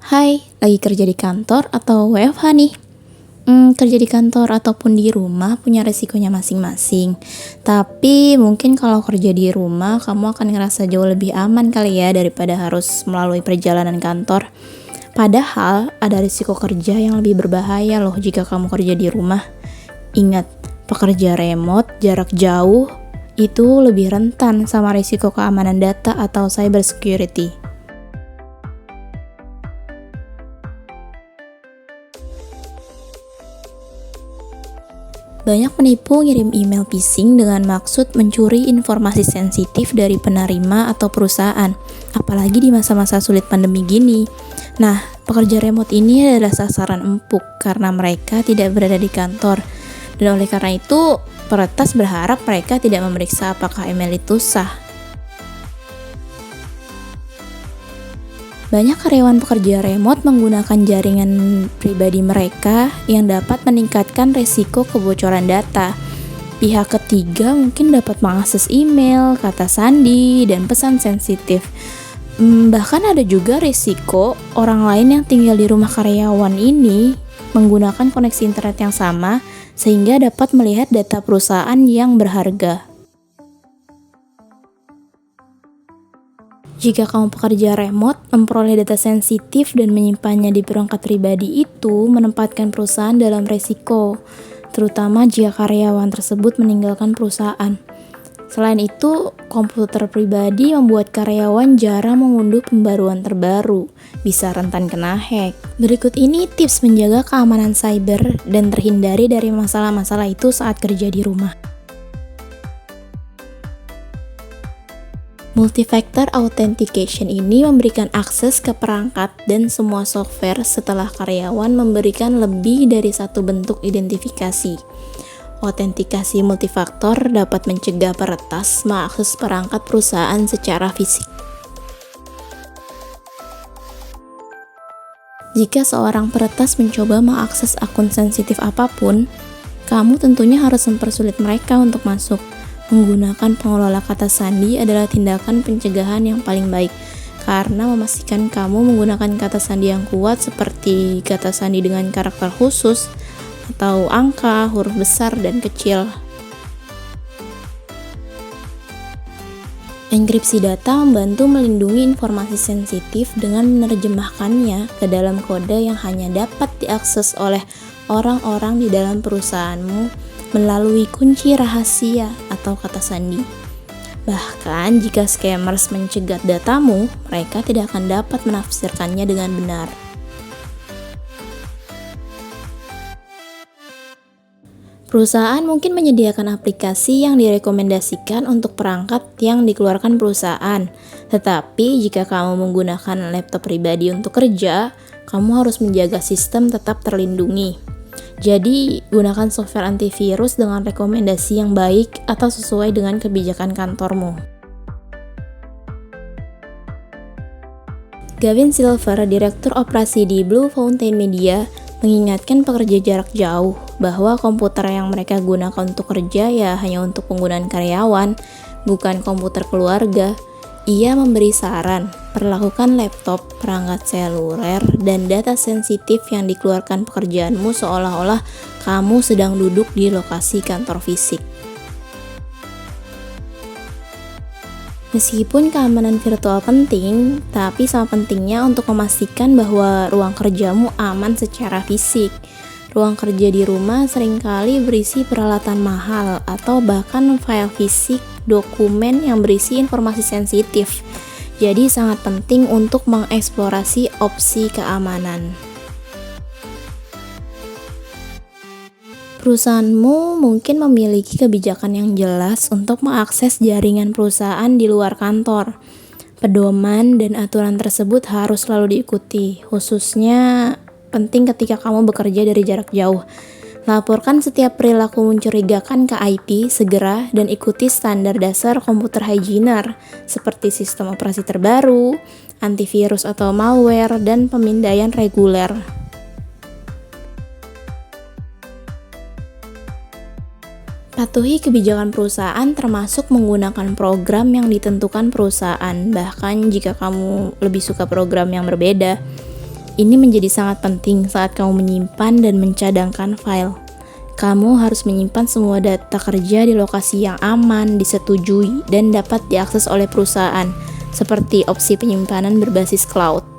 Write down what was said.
Hai, lagi kerja di kantor atau WFH nih? Kerja di kantor ataupun di rumah punya resikonya masing-masing. Tapi mungkin kalau kerja di rumah, kamu akan ngerasa jauh lebih aman kali ya daripada harus melalui perjalanan kantor. Padahal ada risiko kerja yang lebih berbahaya loh jika kamu kerja di rumah. Ingat, pekerja remote, jarak jauh, itu lebih rentan sama risiko keamanan data atau cyber security. Banyak penipu ngirim email phishing dengan maksud mencuri informasi sensitif dari penerima atau perusahaan, apalagi di masa-masa sulit pandemi gini. Nah, pekerja remote ini adalah sasaran empuk karena mereka tidak berada di kantor. Dan oleh karena itu, peretas berharap mereka tidak memeriksa apakah email itu sah. Banyak karyawan pekerja remote menggunakan jaringan pribadi mereka yang dapat meningkatkan resiko kebocoran data. Pihak ketiga mungkin dapat mengakses email, kata sandi, dan pesan sensitif. Bahkan ada juga risiko orang lain yang tinggal di rumah karyawan ini menggunakan koneksi internet yang sama sehingga dapat melihat data perusahaan yang berharga. Jika kamu pekerja remote, memperoleh data sensitif dan menyimpannya di perangkat pribadi itu menempatkan perusahaan dalam resiko, terutama jika karyawan tersebut meninggalkan perusahaan. Selain itu, komputer pribadi membuat karyawan jarang mengunduh pembaruan terbaru, bisa rentan kena hack. Berikut ini tips menjaga keamanan cyber dan terhindari dari masalah-masalah itu saat kerja di rumah. Multi-factor authentication ini memberikan akses ke perangkat dan semua software setelah karyawan memberikan lebih dari satu bentuk identifikasi. Autentikasi multifaktor dapat mencegah peretas mengakses perangkat perusahaan secara fisik. Jika seorang peretas mencoba mengakses akun sensitif apapun, kamu tentunya harus mempersulit mereka untuk masuk. Menggunakan pengelola kata sandi adalah tindakan pencegahan yang paling baik karena memastikan kamu menggunakan kata sandi yang kuat seperti kata sandi dengan karakter khusus atau angka, huruf besar dan kecil. Enkripsi data membantu melindungi informasi sensitif dengan menerjemahkannya ke dalam kode yang hanya dapat diakses oleh orang-orang di dalam perusahaanmu melalui kunci rahasia atau kata sandi. Bahkan jika scammers mencegat datamu, mereka tidak akan dapat menafsirkannya dengan benar. Perusahaan mungkin menyediakan aplikasi yang direkomendasikan untuk perangkat yang dikeluarkan perusahaan. Tetapi jika kamu menggunakan laptop pribadi untuk kerja, kamu harus menjaga sistem tetap terlindungi. Jadi, gunakan software antivirus dengan rekomendasi yang baik atau sesuai dengan kebijakan kantormu. Gavin Silver, Direktur Operasi di Blue Fountain Media, mengingatkan pekerja jarak jauh bahwa komputer yang mereka gunakan untuk kerja ya hanya untuk penggunaan karyawan, bukan komputer keluarga. Ia memberi saran, perlakukan laptop, perangkat seluler, dan data sensitif yang dikeluarkan pekerjaanmu seolah-olah kamu sedang duduk di lokasi kantor fisik. Meskipun keamanan virtual penting, tapi sama pentingnya untuk memastikan bahwa ruang kerjamu aman secara fisik. Ruang kerja di rumah seringkali berisi peralatan mahal atau bahkan file fisik, dokumen yang berisi informasi sensitif. Jadi sangat penting untuk mengeksplorasi opsi keamanan. Perusahaanmu mungkin memiliki kebijakan yang jelas untuk mengakses jaringan perusahaan di luar kantor. Pedoman dan aturan tersebut harus selalu diikuti, khususnya penting ketika kamu bekerja dari jarak jauh. Laporkan setiap perilaku mencurigakan ke IT segera dan ikuti standar dasar komputer hygiene seperti sistem operasi terbaru, antivirus atau malware, dan pemindaian reguler. Patuhi kebijakan perusahaan termasuk menggunakan program yang ditentukan perusahaan, bahkan jika kamu lebih suka program yang berbeda. Ini menjadi sangat penting saat kamu menyimpan dan mencadangkan file. Kamu harus menyimpan semua data kerja di lokasi yang aman, disetujui, dan dapat diakses oleh perusahaan, seperti opsi penyimpanan berbasis cloud.